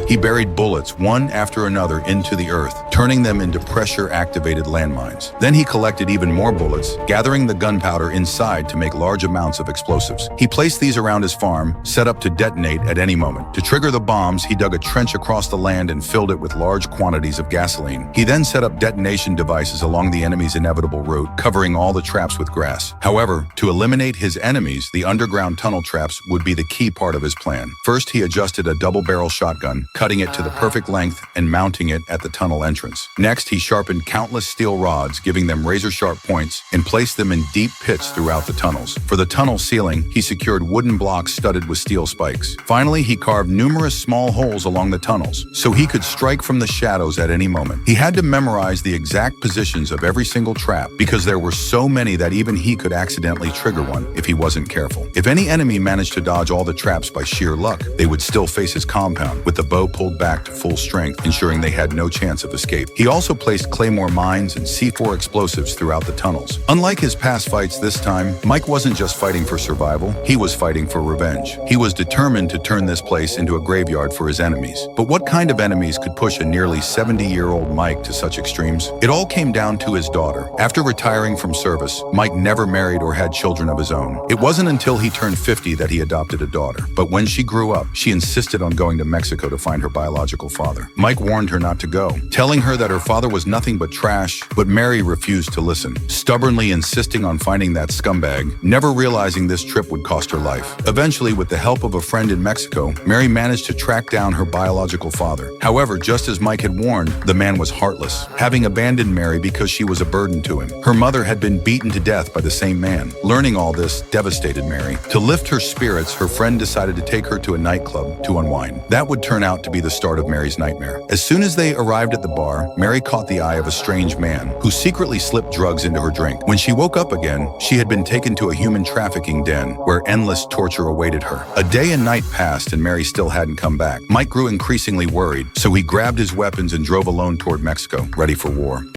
He buried bullets one after another into the earth, turning them into pressure-activated landmines. Then he collected even more bullets, gathering the gunpowder inside to make large amounts of explosives. He placed these around his farm, set up to detonate at any moment. To trigger the bombs, he dug a trench across the land and filled it with large quantities of gasoline. He then set up detonation devices along the enemy's inevitable route, covering all the traps with grass. However, to eliminate his enemies, the underground tunnel traps would be the key part of his plan. First, he adjusted a double-barrel shotgun, cutting it to the perfect length and mounting it at the tunnel entrance. Next, he sharpened countless steel rods, giving them razor-sharp points, and placed them in deep pits throughout the tunnels. For the tunnel ceiling, he secured wooden blocks studded with steel spikes. Finally, he carved numerous small holes along the tunnels, so he could strike from the shadows at any moment. He had to memorize the exact positions of every single trap, because there were so many that even he could accidentally trigger one if he wasn't careful. If any enemy managed to dodge all the traps by sheer luck, they would still face his compound, with the bow pulled back to full strength, ensuring they had no chance of escape. He also placed claymore mines and C4 explosives throughout the tunnels. Unlike his past fights this time, Mike wasn't just fighting for survival, he was fighting for revenge. He was determined to turn this place into a graveyard for his enemies. But what kind of enemies could push a nearly 70-year-old Mike to such extremes? It all came down to his daughter. After retiring from service, Mike never married or had children of his own. It wasn't until he turned 50 that he adopted a daughter. But when she grew up, she insisted on going to Mexico to find her biological father. Mike warned her not to go, telling her that her father was nothing but trash, but Mary refused to listen, stubbornly insisting on finding that scumbag, never realizing this trip would cost her life. Eventually, with the help of a friend in Mexico, Mary managed to track down her biological father. However, just as Mike had warned, the man was heartless, having abandoned Mary because she was a burden to him. Her mother had been beaten to death by the same man. Learning all this devastated Mary. To lift her spirits, her friend decided to take her to a nightclub to unwind. That would turn out to be the start of Mary's nightmare. As soon as they arrived at the bar, Mary caught the eye of a strange man who secretly slipped drugs into her drink. When she woke up again, she had been taken to a human trafficking den where endless torture awaited her. A day and night passed and Mary still hadn't come back. Mike grew increasingly worried, so he grabbed his weapons and drove alone toward Mexico, ready for war.